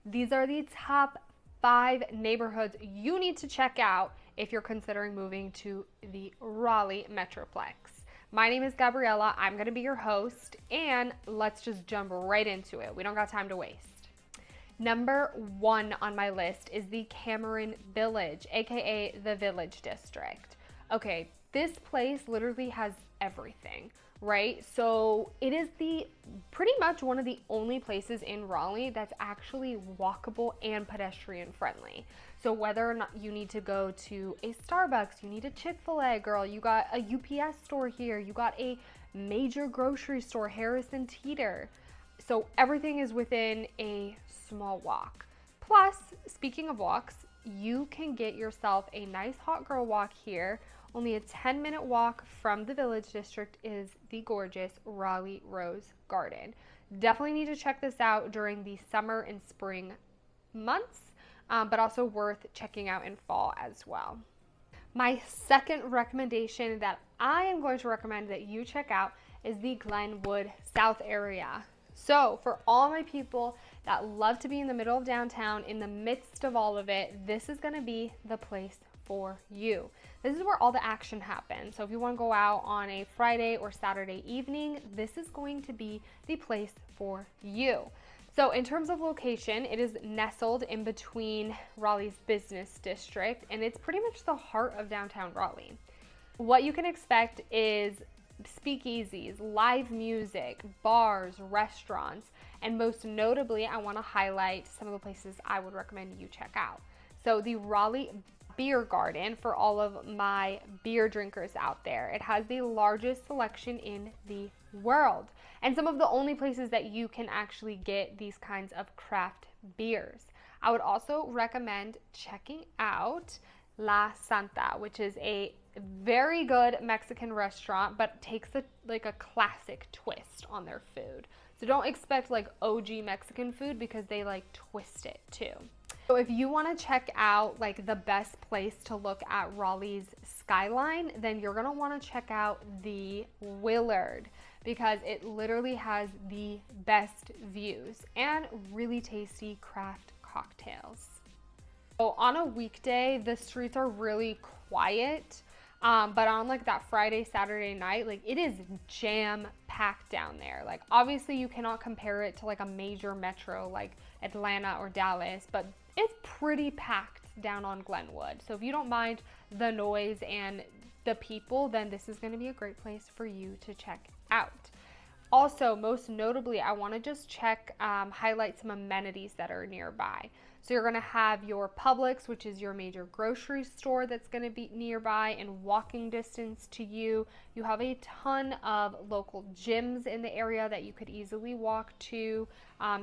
These are the top 5 neighborhoods you need to check out if you're considering moving to the Raleigh Metroplex. My name is Gabriella. I'm going to be your host, and let's just jump right into it. We don't got time to waste. Number 1 on my list is the Cameron Village, aka the Village District. Okay, this place literally has everything, right? So it is pretty much one of the only places in Raleigh that's actually walkable and pedestrian friendly. So whether or not you need to go to a Starbucks, you need a Chick-fil-A, girl, you got a UPS store here, you got a major grocery store, Harris and Teeter. So everything is within a small walk. Plus, speaking of walks, you can get yourself a nice hot girl walk here. Only a 10-minute walk from the Village District is the gorgeous Raleigh Rose Garden. Definitely need to check this out during the summer and spring months, but also worth checking out in fall as well. My second recommendation that I am going to recommend that you check out is the Glenwood South area. So for all my people that love to be in the middle of downtown, in the midst of all of it, this is going to be the place for you. This is where all the action happens. So if you want to go out on a Friday or Saturday evening, this is going to be the place for you. So in terms of location, it is nestled in between Raleigh's business district, and it's pretty much the heart of downtown Raleigh. What you can expect is speakeasies, live music, bars, restaurants, and most notably, I want to highlight some of the places I would recommend you check out. So the Raleigh Beer Garden, for all of my beer drinkers out there. It has the largest selection in the world and some of the only places that you can actually get these kinds of craft beers. I would also recommend checking out La Santa, which is a very good Mexican restaurant, but takes a classic twist on their food. So don't expect like OG Mexican food because they like twist it too. So if you want to check out like the best place to look at Raleigh's skyline, then you're going to want to check out the Willard because it literally has the best views and really tasty craft cocktails. So on a weekday, the streets are really quiet, but on like that Friday, Saturday night, like it is jam packed down there. Like obviously you cannot compare it to like a major metro like Atlanta or Dallas, but it's pretty packed down on Glenwood. So if you don't mind the noise and the people, then this is going to be a great place for you to check out. Also, most notably, I want to just highlight some amenities that are nearby. So you're going to have your Publix, which is your major grocery store that's going to be nearby and walking distance to you. You have a ton of local gyms in the area that you could easily walk to.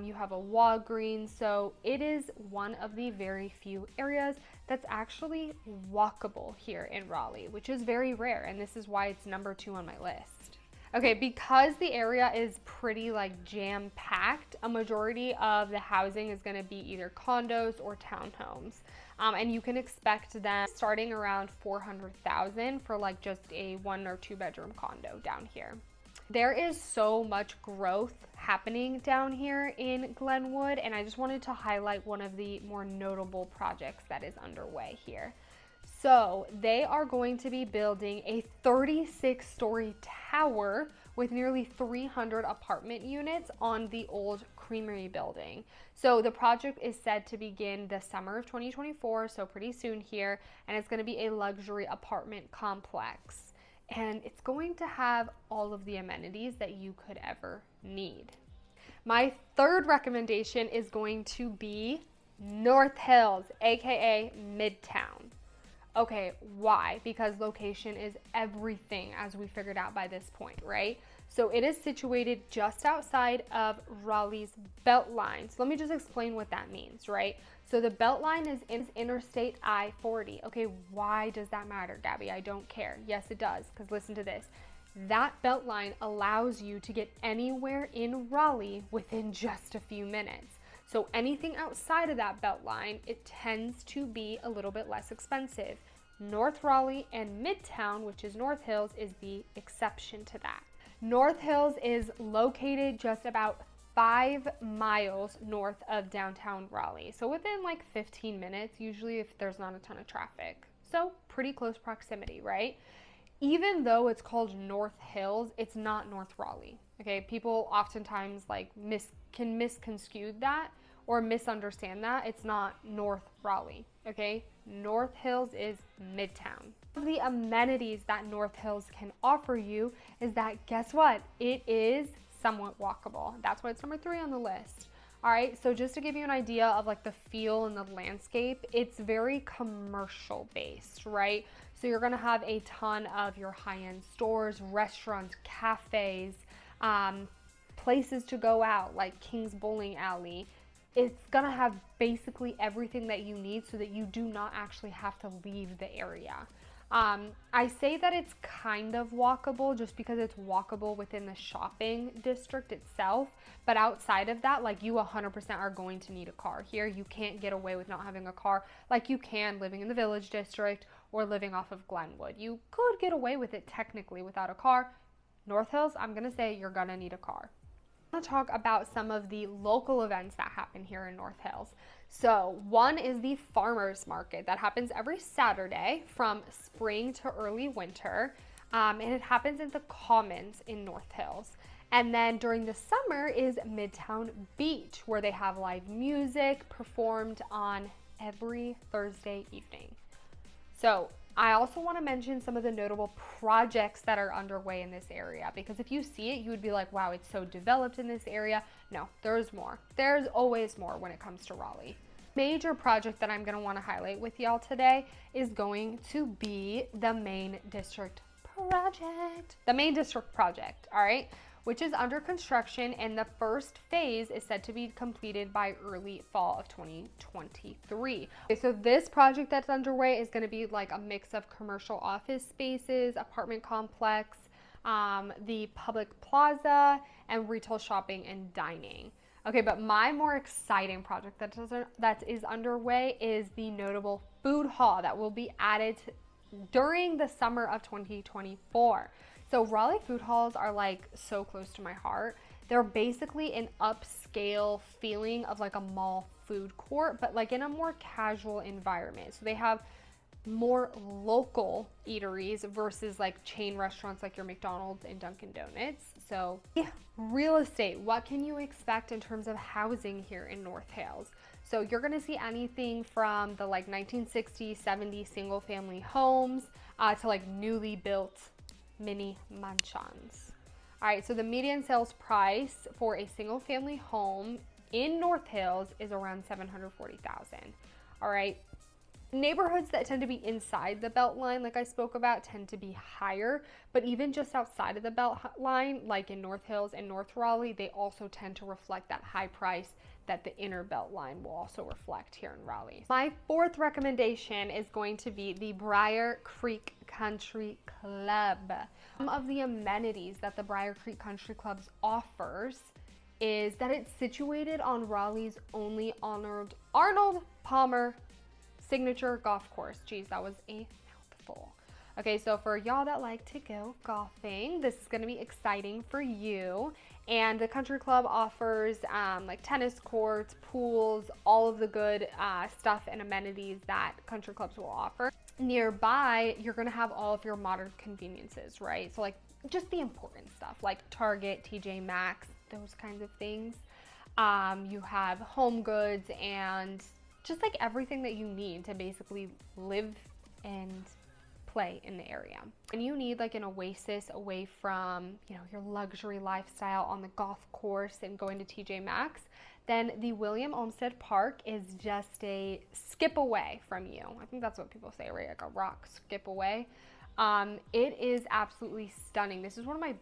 You have a Walgreens. So it is one of the very few areas that's actually walkable here in Raleigh, which is very rare. And this is why it's number 2 on my list. Okay, because the area is pretty like jam-packed, a majority of the housing is going to be either condos or townhomes. And you can expect them starting around $400,000 for like just a 1 or 2 bedroom condo down here. There is so much growth happening down here in Glenwood, and I just wanted to highlight one of the more notable projects that is underway here. So they are going to be building a 36-story tower with nearly 300 apartment units on the old Creamery building. So the project is said to begin the summer of 2024, so pretty soon here, and it's going to be a luxury apartment complex. And it's going to have all of the amenities that you could ever need. My third recommendation is going to be North Hills, aka Midtown. Okay, why? Because location is everything, as we figured out by this point, right? So it is situated just outside of Raleigh's Beltline. So let me just explain what that means, right? So the Beltline is in Interstate I-40. Okay, why does that matter, Gabby? I don't care. Yes, it does, because listen to this. That Beltline allows you to get anywhere in Raleigh within just a few minutes. So anything outside of that Beltline, it tends to be a little bit less expensive. North Raleigh and Midtown, which is North Hills, is the exception to that. North Hills is located just about 5 miles north of downtown Raleigh. So within like 15 minutes, usually if there's not a ton of traffic. So pretty close proximity, right? Even though it's called North Hills, it's not North Raleigh. Okay, people oftentimes like can misconstrue that or misunderstand that. It's not North Raleigh. Okay, North Hills is Midtown. The amenities that North Hills can offer you is that, guess what? It is somewhat walkable. That's why it's number 3 on the list. All right, so just to give you an idea of like the feel and the landscape, it's very commercial based, right? So you're gonna have a ton of your high-end stores, restaurants, cafes, places to go out like King's Bowling Alley. It's gonna have basically everything that you need so that you do not actually have to leave the area. I say that it's kind of walkable just because it's walkable within the shopping district itself, but outside of that, like, you 100% are going to need a car here. You can't get away with not having a car like you can living in the Village District or living off of Glenwood. You could get away with it technically without a car. North Hills, I'm gonna say you're gonna need a car. I'm gonna talk about some of the local events that happen here in North Hills. So one is the farmers market that happens every Saturday from spring to early winter, and it happens in the Commons in North Hills. And then during the summer is Midtown Beach, where they have live music performed on every Thursday evening. So I also want to mention some of the notable projects that are underway in this area, because if you see it, you would be like, wow, it's so developed in this area. No, there's more. There's always more when it comes to Raleigh. Major project that I'm going to want to highlight with y'all today is going to be the Main District project. The Main District project, all right, which is under construction, and the first phase is set to be completed by early fall of 2023. Okay, so this project that's underway is going to be like a mix of commercial office spaces, apartment complex, the public plaza, and retail shopping and dining. Okay, but my more exciting project that is underway is the notable food hall that will be added during the summer of 2024. So Raleigh food halls are like so close to my heart. They're basically an upscale feeling of like a mall food court, but like in a more casual environment. So they have more local eateries versus like chain restaurants like your McDonald's and Dunkin' Donuts. So yeah, real estate, what can you expect in terms of housing here in North Hills? So you're gonna see anything from the like 1960s, 70s single family homes to like newly built mini mansions. All right, so the median sales price for a single family home in North Hills is around $740,000. All right. Neighborhoods that tend to be inside the belt line, like I spoke about, tend to be higher, but even just outside of the belt line, like in North Hills and North Raleigh, they also tend to reflect that high price that the inner belt line will also reflect here in Raleigh. My fourth recommendation is going to be the Brier Creek Country Club. Some of the amenities that the Brier Creek Country Club offers is that it's situated on Raleigh's only honored Arnold Palmer signature golf course. Geez, that was a mouthful. Okay, so for y'all that like to go golfing, this is going to be exciting for you. And the country club offers like tennis courts, pools, all of the good stuff and amenities that country clubs will offer. Nearby, you're going to have all of your modern conveniences, right? So like just the important stuff like Target, TJ Maxx, those kinds of things. You have Home Goods and just like everything that you need to basically live and play in the area. And you need like an oasis away from, you know, your luxury lifestyle on the golf course and going to TJ Maxx, then the William Olmsted Park is just a skip away from you. I think that's what people say, right? Like a rock skip away. It is absolutely stunning. This is one of my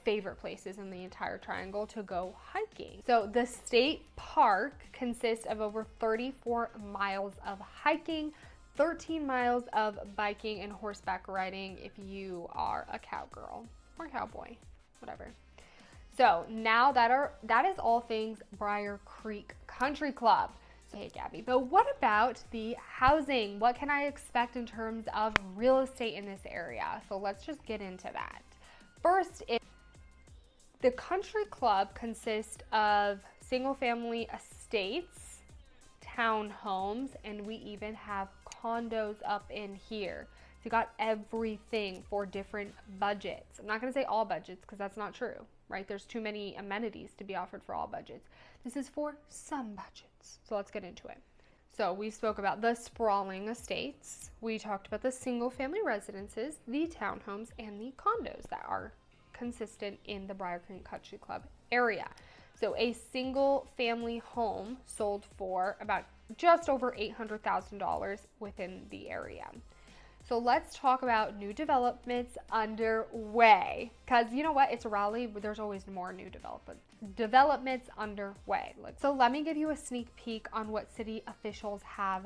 favorite places in the entire triangle to go hiking. So the state park consists of over 34 miles of hiking, 13 miles of biking and horseback riding if you are a cowgirl or cowboy, whatever. So now that is all things Brier Creek Country Club. So, hey Gabby, but what about the housing? What can I expect in terms of real estate in this area? So let's just get into that. First, The country club consists of single-family estates, townhomes, and we even have condos up in here. So you got everything for different budgets. I'm not going to say all budgets because that's not true, right? There's too many amenities to be offered for all budgets. This is for some budgets. So let's get into it. So we spoke about the sprawling estates. We talked about the single family residences, the townhomes, and the condos that are consistent in the Brier Creek Country Club area. So a single family home sold for about just over $800,000 within the area. So let's talk about new developments underway. Because you know what? It's Raleigh, but there's always more new developments underway. So let me give you a sneak peek on what city officials have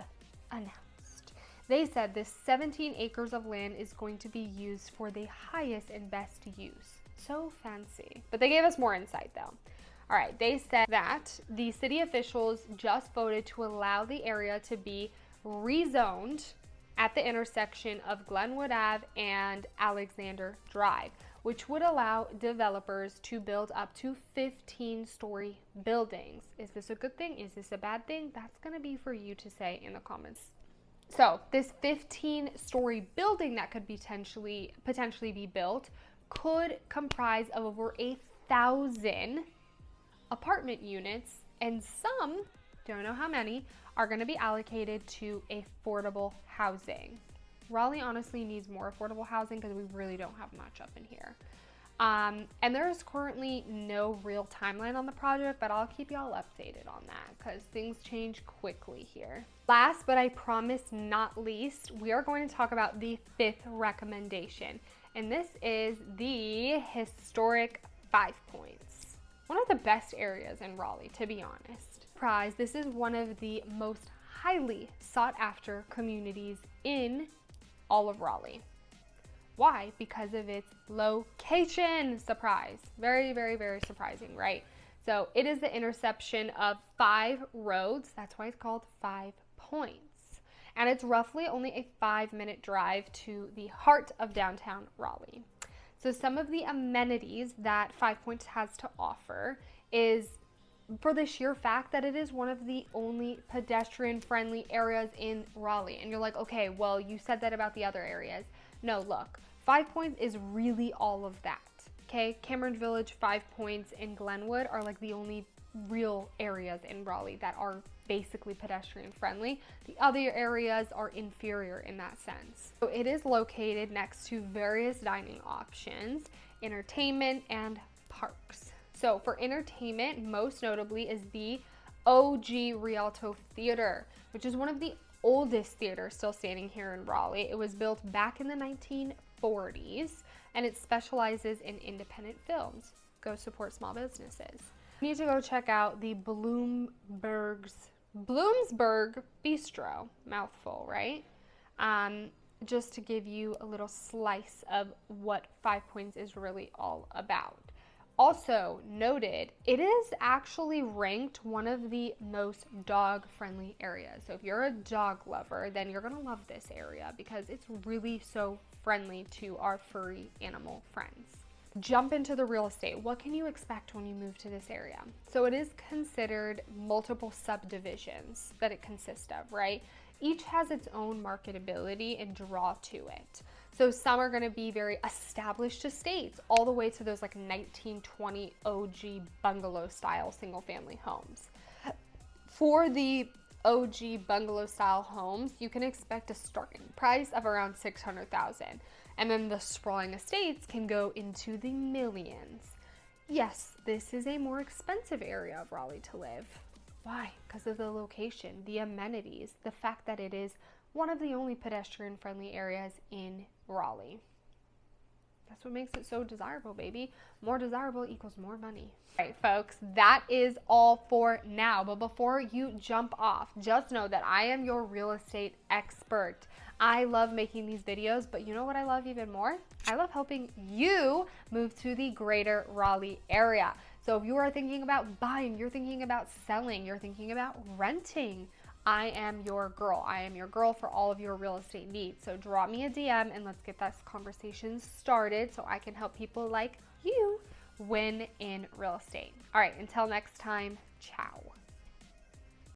announced. They said this 17 acres of land is going to be used for the highest and best use. So fancy. But they gave us more insight though. All right, they said that the city officials just voted to allow the area to be rezoned at the intersection of Glenwood Ave and Alexander Drive, which would allow developers to build up to 15-story buildings. Is this a good thing? Is this a bad thing? That's going to be for you to say in the comments. So this 15-story building that could potentially be built could comprise of over 1,000 apartment units, and some, don't know how many, are going to be allocated to affordable housing. Raleigh honestly needs more affordable housing because we really don't have much up in here. And there's currently no real timeline on the project, but I'll keep y'all updated on that because things change quickly here. Last, but I promise not least, we are going to talk about the 5th recommendation, and this is the historic 5 Points. One of the best areas in Raleigh, to be honest. This is one of the most highly sought after communities in all of Raleigh. Why? Because of its location. Surprise. Very, very, very surprising, right? So it is the intersection of 5 roads. That's why it's called 5 Points. And it's roughly only a 5-minute drive to the heart of downtown Raleigh. So some of the amenities that 5 Points has to offer is for the sheer fact that it is one of the only pedestrian-friendly areas in Raleigh. And you're like, okay, well, you said that about the other areas. No, look, 5 Points is really all of that, okay? Cameron Village, 5 Points, and Glenwood are like the only real areas in Raleigh that are basically pedestrian-friendly. The other areas are inferior in that sense. So it is located next to various dining options, entertainment, and parks. So for entertainment, most notably is the OG Rialto Theater, which is one of the oldest theaters still standing here in Raleigh. It was built back in the 1940s, and it specializes in independent films. Go support small businesses. You need to go check out the Bloomsburg Bistro. Mouthful, right? Just to give you a little slice of what 5 Points is really all about. Also noted, it is actually ranked one of the most dog-friendly areas. So if you're a dog lover, then you're going to love this area because it's really so friendly to our furry animal friends. Jump into the real estate. What can you expect when you move to this area? So it is considered multiple subdivisions that it consists of, right? Each has its own marketability and draw to it. So some are going to be very established estates, all the way to those like 1920 OG bungalow style single family homes. For the OG bungalow style homes, you can expect a starting price of around $600,000. And then the sprawling estates can go into the millions. Yes, this is a more expensive area of Raleigh to live. Why? Because of the location, the amenities, the fact that it is one of the only pedestrian-friendly areas in Raleigh. That's what makes it so desirable, baby. More desirable equals more money. All right, folks, that is all for now. But before you jump off, just know that I am your real estate expert. I love making these videos, but you know what I love even more? I love helping you move to the greater Raleigh area. So if you are thinking about buying, you're thinking about selling, you're thinking about renting, I am your girl. I am your girl for all of your real estate needs. So drop me a DM and let's get this conversation started so I can help people like you win in real estate. All right, until next time, ciao.